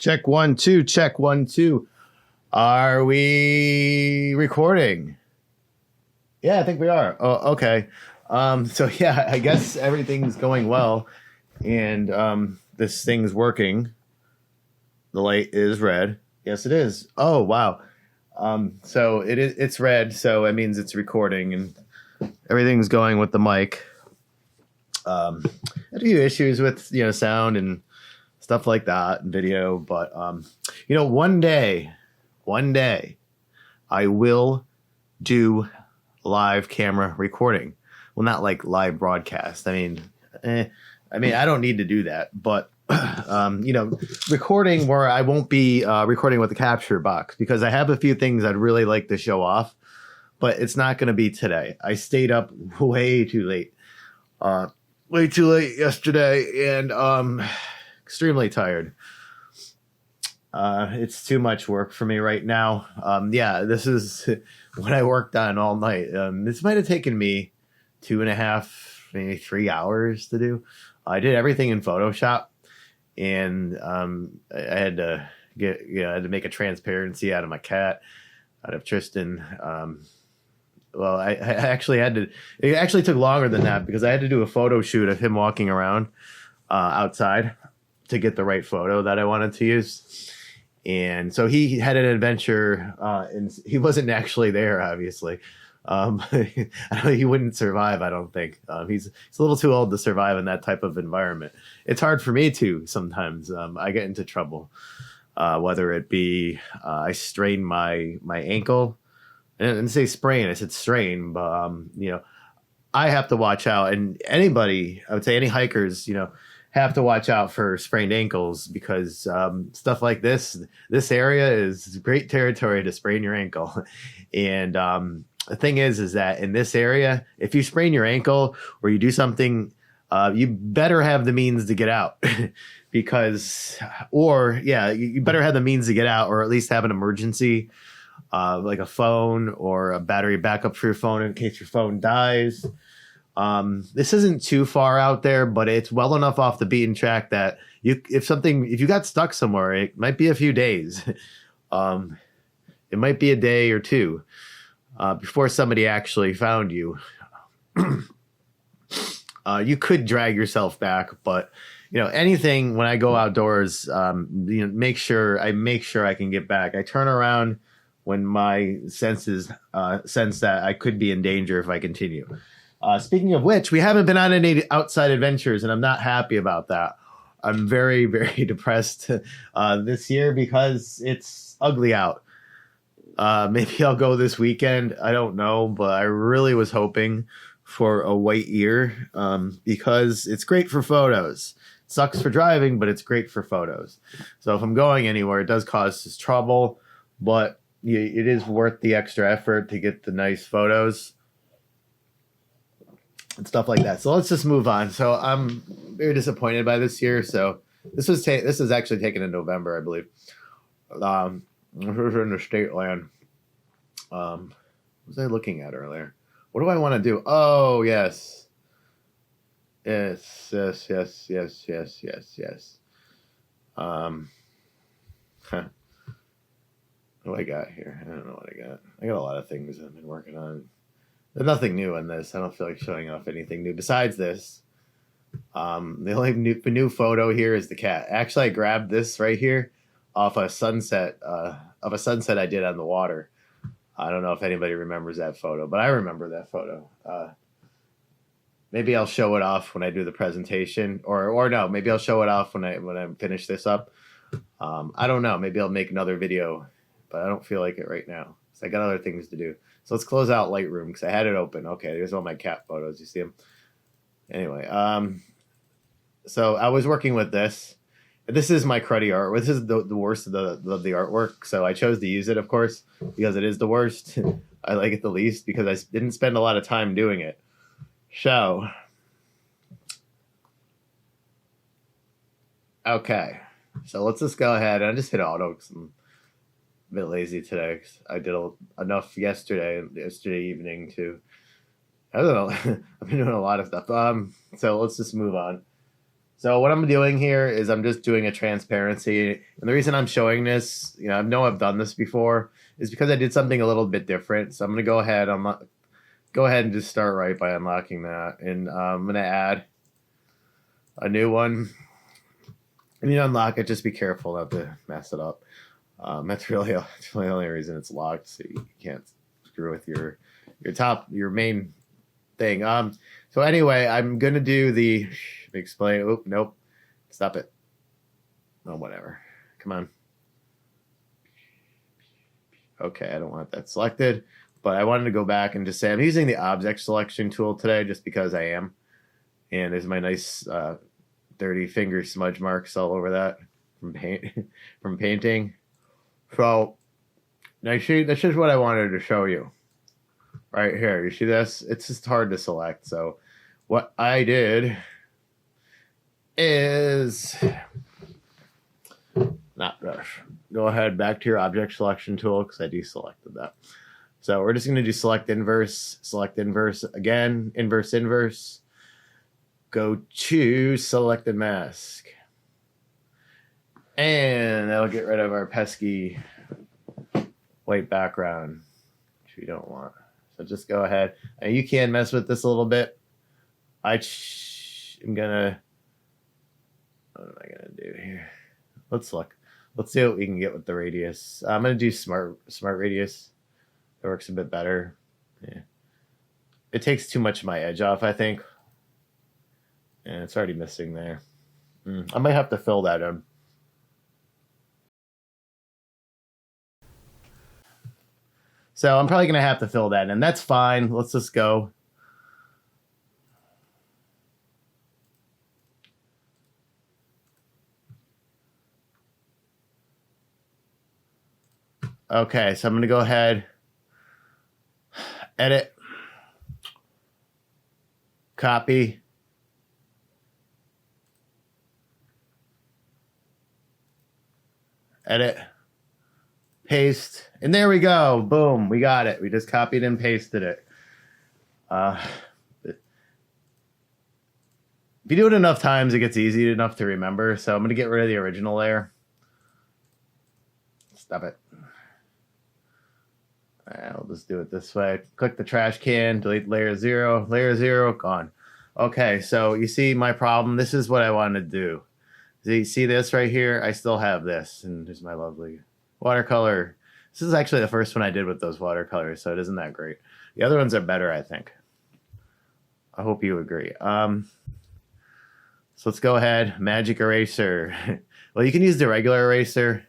Check 1 2, check 1 2. Are we recording? Yeah, I think we are. Oh, okay. So yeah, I guess everything's going well, and this thing's working. The light is red. Yes, it is. Oh, wow. So it's red, so it means it's recording, and everything's going with the mic. A few issues with sound and stuff like that, and video, but one day I will do live camera recording. Well, not like live broadcast. I mean, I don't need to do that, but recording where I won't be recording with the capture box, because I have a few things I'd really like to show off, but it's not going to be today. I stayed up way too late yesterday, and extremely tired. It's too much work for me right now. This is what I worked on all night. This might have taken me 2.5, maybe 3 hours to do. I did everything in Photoshop, and I had to make a transparency out of my cat, out of Tristan. I actually had to. It actually took longer than that, because I had to do a photo shoot of him walking around outside to get the right photo that I wanted to use. And so he had an adventure, and he wasn't actually there, obviously. He wouldn't survive, I don't think. He's a little too old to survive in that type of environment. It's hard for me too sometimes. I get into trouble, whether it be I strain my ankle. I didn't say sprain, I said strain, but I have to watch out, and anybody, I would say any hikers, have to watch out for sprained ankles, because stuff like this area is great territory to sprain your ankle. And the thing is that in this area, if you sprain your ankle or you do something, you better have the means to get out. You better have the means to get out, or at least have an emergency, like a phone or a battery backup for your phone in case your phone dies. This isn't too far out there, but it's well enough off the beaten track that if you got stuck somewhere, it might be a few days. It might be a day or two before somebody actually found you. You could drag yourself back, but anything, when I go outdoors, make sure I can get back. I turn around when my senses sense that I could be in danger if I continue. Speaking of which, we haven't been on any outside adventures, and I'm not happy about that. I'm very, very depressed this year because it's ugly out. Maybe I'll go this weekend. I don't know, but I really was hoping for a white year because it's great for photos. It sucks for driving, but it's great for photos. So if I'm going anywhere, it does cause us trouble, but it is worth the extra effort to get the nice photos and stuff like that. So let's just move on. So I'm very disappointed by this year. So this was actually taken in November, I believe. This was in the state land. What was I looking at earlier? What do I want to do? Oh, yes. Yes. What do I got here? I don't know what I got. I got a lot of things I've been working on. There's nothing new in this. I don't feel like showing off anything new besides this. The only new photo here is the cat. Actually, I grabbed this right here off a sunset I did on the water. I don't know if anybody remembers that photo, but I remember that photo. Maybe I'll show it off when I do the presentation, or no, maybe I'll show it off when I finish this up. I don't know. Maybe I'll make another video, but I don't feel like it right now. So I got other things to do. So let's close out Lightroom because I had it open. Okay, there's all my cat photos. You see them? Anyway, so I was working with this. This is my cruddy art. This is the worst of the artwork. So I chose to use it, of course, because it is the worst. I like it the least because I didn't spend a lot of time doing it. So, okay. So let's just go ahead. I just hit auto because I'm a bit lazy today. I did enough yesterday evening to, I don't know. I've been doing a lot of stuff. So let's just move on. So what I'm doing here is I'm just doing a transparency. And the reason I'm showing this, I know I've done this before, is because I did something a little bit different. So I'm going to go ahead and just start right by unlocking that. And I'm going to add a new one. And you unlock it, just be careful not to mess it up. That's really the only reason it's locked, so you can't screw with your main thing. So anyway, I'm gonna do the explain. Oh nope, stop it. Oh whatever. Come on. Okay, I don't want that selected, but I wanted to go back and just say I'm using the object selection tool today, just because I am. And there's my nice dirty finger smudge marks all over that from painting. So that's just what I wanted to show you right here. You see this? It's just hard to select. So what I did is not rush. Go ahead back to your object selection tool because I deselected that. So we're just going to do select inverse again, inverse. Go to selected mask. And that'll get rid of our pesky white background, which we don't want. So just go ahead. And you can mess with this a little bit. What am I gonna do here? Let's look. Let's see what we can get with the radius. I'm gonna do smart radius. It works a bit better. Yeah. It takes too much of my edge off, I think. And it's already missing there. I might have to fill that in. So I'm probably going to have to fill that in. That's fine. Let's just go. Okay, so I'm going to go ahead, edit, copy, edit, paste, and there we go. Boom, we got it. We just copied and pasted it. If you do it enough times, it gets easy enough to remember. So I'm going to get rid of the original layer. Stop it. I'll just do it this way. Click the trash can, delete layer 0. Layer 0, gone. Okay, so you see my problem. This is what I wanted to do. Do you see this right here? I still have this. And there's my lovely watercolor. This is actually the first one I did with those watercolors, so it isn't that great. The other ones are better, I think. I hope you agree. So let's go ahead. Magic eraser. Well, you can use the regular eraser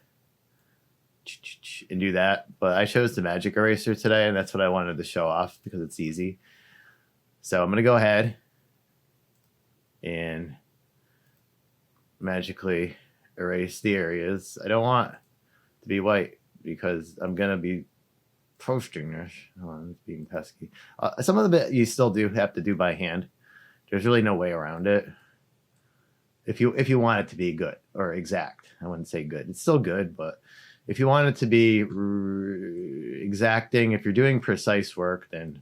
and do that, but I chose the magic eraser today, and that's what I wanted to show off because it's easy. So I'm going to go ahead and magically erase the areas I don't want to be white because I'm going to be posting this. Oh, I'm being pesky. Some of the bit you still do have to do by hand. There's really no way around it. If you want it to be good or exact, I wouldn't say good. It's still good, but if you want it to be exacting, if you're doing precise work, then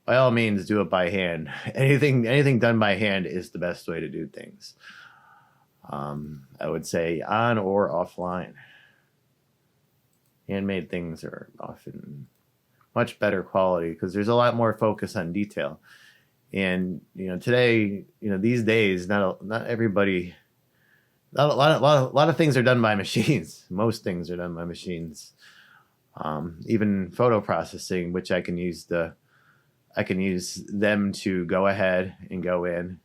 by all means do it by hand. Anything done by hand is the best way to do things. I would say on or offline. Handmade things are often much better quality because there's a lot more focus on detail. And today, these days, not everybody. A lot of things are done by machines. Most things are done by machines. Even photo processing, which I can use them to go ahead and go in,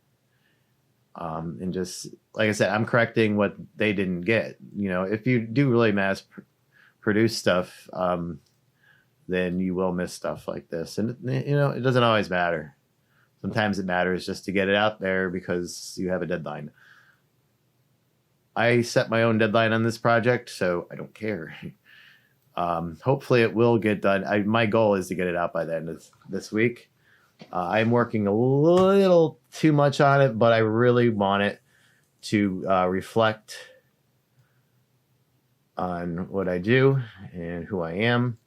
and just like I said, I'm correcting what they didn't get. If you do really mass produce stuff, then you will miss stuff like this, and it doesn't always matter. Sometimes it matters just to get it out there because you have a deadline. I set my own deadline on this project, so I don't care. Hopefully it will get done. My goal is to get it out by the end of this week. I'm working a little too much on it, but I really want it to reflect on what I do and who I am.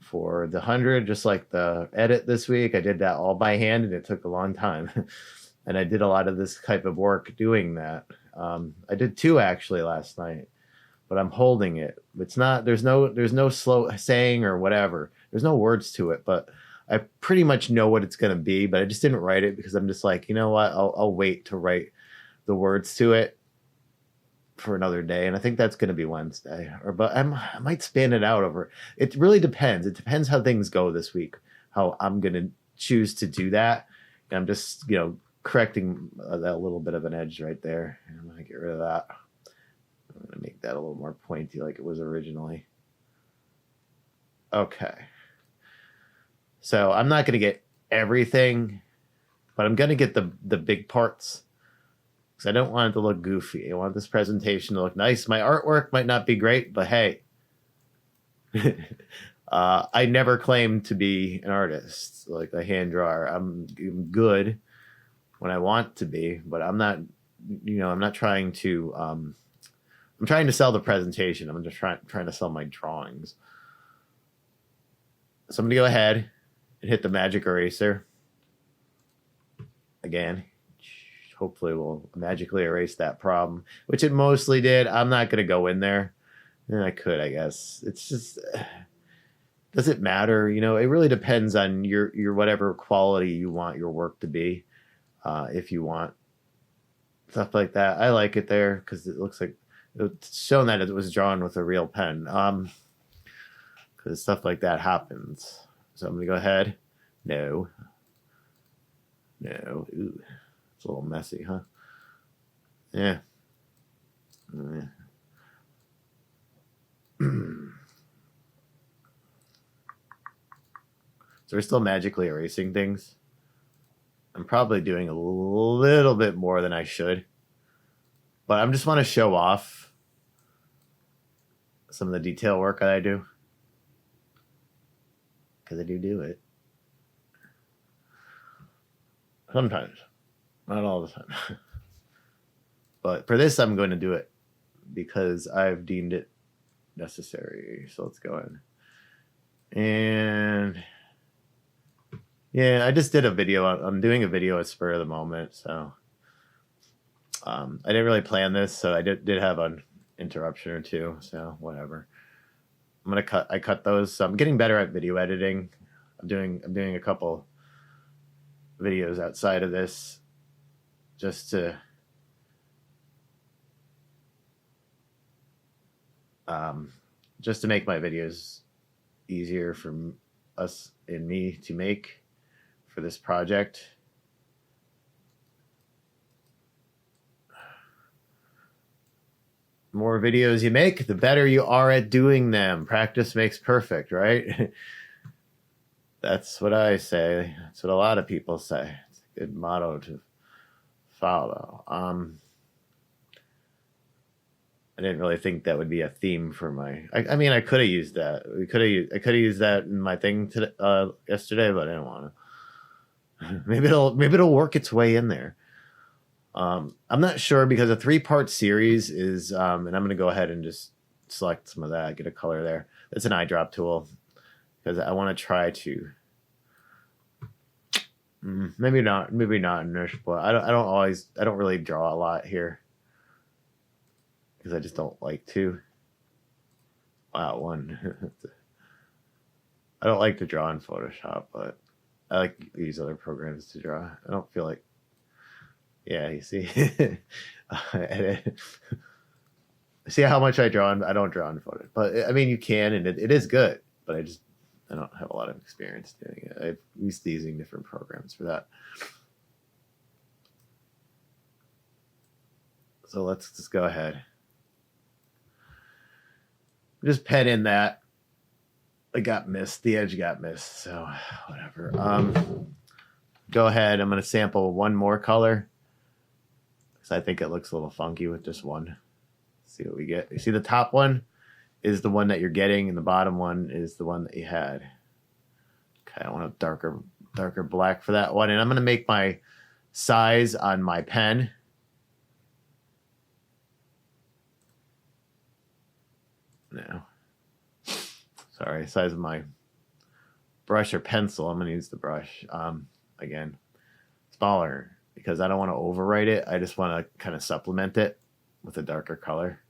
For the 100, just like the edit this week, I did that all by hand, and it took a long time. And I did a lot of this type of work doing that. I did 2 actually last night, but I'm holding it. It's not, there's no slow saying or whatever. There's no words to it, but I pretty much know what it's going to be, but I just didn't write it because I'm just like, you know what? I'll wait to write the words to it for another day. And I think that's going to be Wednesday, but I might span it out over. It really depends. It depends how things go this week, how I'm going to choose to do that. And I'm just, correcting that little bit of an edge right there. And I'm going to get rid of that. I'm going to make that a little more pointy like it was originally. Okay. So I'm not going to get everything, but I'm going to get the big parts because I don't want it to look goofy. I want this presentation to look nice. My artwork might not be great, but hey, I never claimed to be an artist, like a hand drawer. I'm good when I want to be, but I'm not, I'm not trying to, I'm trying to sell the presentation. I'm just trying to sell my drawings. So I'm going to go ahead and hit the magic eraser again. Hopefully we'll magically erase that problem, which it mostly did. I'm not going to go in there. And I could, I guess. It's just, does it matter? It really depends on your whatever quality you want your work to be. If you want stuff like that. I like it there because it looks like it's shown that it was drawn with a real pen. Because stuff like that happens. So I'm going to go ahead. No. Ooh, it's a little messy, huh? Yeah. So we're still magically erasing things. I'm probably doing a little bit more than I should. But I just want to show off some of the detail work that I do. Because I do it. Sometimes. Not all the time. But for this, I'm going to do it. Because I've deemed it necessary. So let's go in. And yeah, I just did a video. I'm doing a video at spur of the moment. So I didn't really plan this. So I did have an interruption or two. So whatever. I cut those. So I'm getting better at video editing. I'm doing a couple videos outside of this just to make my videos easier for us and me to make for this project. The more videos you make, the better you are at doing them. Practice makes perfect, right? That's what I say. That's what a lot of people say. It's a good motto to follow. I didn't really think that would be a theme for my. I mean, I could have used that. I could have used that in my thing today, yesterday, but I didn't want to. Maybe it'll work its way in there. I'm not sure because a 3-part series is, and I'm going to go ahead and just select some of that, get a color there. It's an eyedrop tool because I want to try to. Maybe not in this, but I don't really draw a lot here because I just don't like to. Wow, one. I don't like to draw in Photoshop, but I like to use other programs to draw. I don't feel like. Yeah, you see. See how much I draw in? I don't draw in Photoshop, but I mean you can, and it is good. But I don't have a lot of experience doing it. I'm used to using different programs for that. So let's just go ahead. Just pen in that. It got missed. The edge got missed. So whatever. Go ahead. I'm going to sample one more color because I think it looks a little funky with just one. Let's see what we get. You see the top one is the one that you're getting, and the bottom one is the one that you had. Okay, I want a darker black for that one, and I'm going to make my size on my pen. No. Sorry, size of my brush or pencil. I'm going to use the brush. Again, smaller. because I don't want to overwrite it. I just want to kind of supplement it with a darker color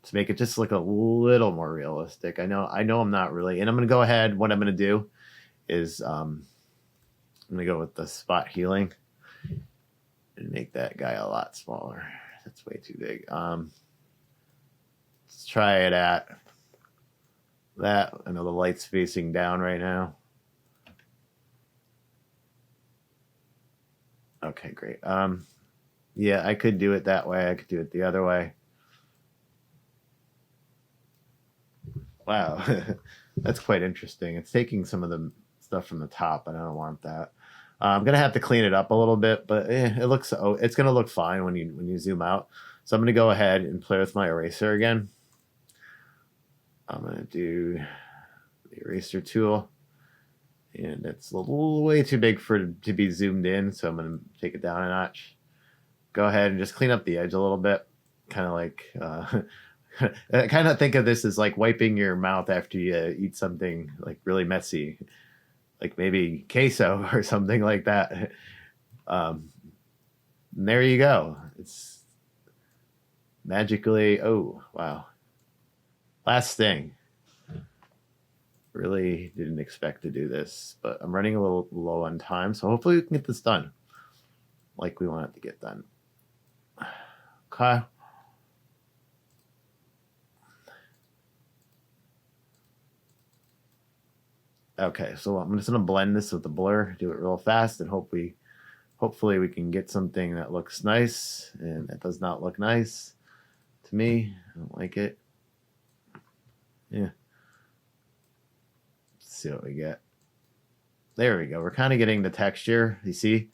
to make it just look a little more realistic. I know I'm not really, and I'm going to go ahead. What I'm going to do is I'm going to go with the spot healing and make that guy a lot smaller. That's way too big. Let's try it at that. I know the light's facing down right now. Okay, great. Yeah, I could do it that way. I could do it the other way. Wow, that's quite interesting. It's taking some of the stuff from the top, and I don't want that. I'm gonna have to clean it up a little bit, but it looks. Oh, it's gonna look fine when you zoom out. So I'm gonna go ahead and play with my eraser again. I'm gonna do the eraser tool, and it's a little way too big to be zoomed in. So I'm gonna take it down a notch. Go ahead and just clean up the edge a little bit, kind of like. I kind of think of this as like wiping your mouth after you eat something like really messy, like maybe queso or something like that. There you go. It's magically, oh, wow. Last thing. Really didn't expect to do this, but I'm running a little low on time, so hopefully we can get this done like we want it to get done. Okay. Okay, so I'm just gonna blend this with the blur, do it real fast, and hopefully we can get something that looks nice. And that does not look nice to me. I don't like it. Yeah. Let's see what we get. There we go. We're kind of getting the texture, you see,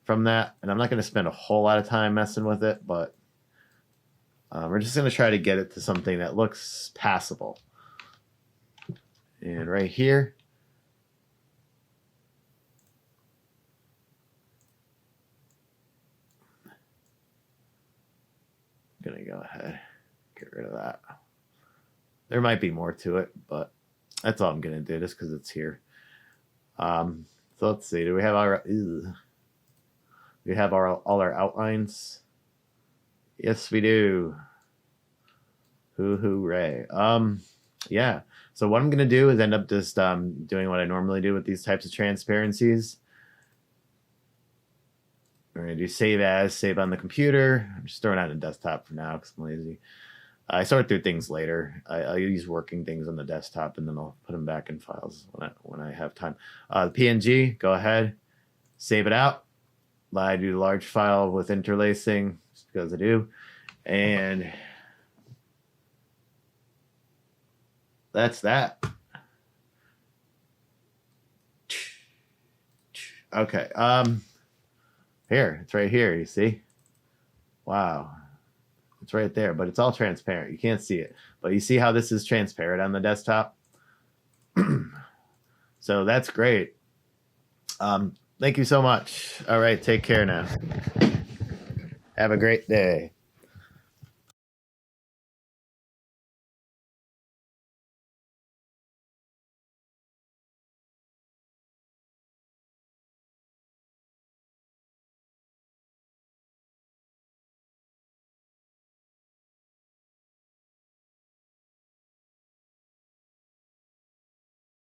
from that. And I'm not gonna spend a whole lot of time messing with it, but we're just gonna try to get it to something that looks passable. And right here. Gonna go ahead, get rid of that. There might be more to it, but that's all I'm gonna do just because it's here. So let's see. Do we have all our outlines? Yes, we do. Hooray! Yeah. So what I'm gonna do is end up just doing what I normally do with these types of transparencies. We're going to do save as, save on the computer. I'm just throwing it on the desktop for now because I'm lazy. I sort through things later. I'll use working things on the desktop, and then I'll put them back in files when I have time. The PNG, go ahead, save it out. I do large file with interlacing, just because I do. And that's that. Okay. Here, it's right here, you see? Wow. It's right there, but it's all transparent. You can't see it. But you see how this is transparent on the desktop? So that's great. Thank you so much. All right, take care now. Have a great day.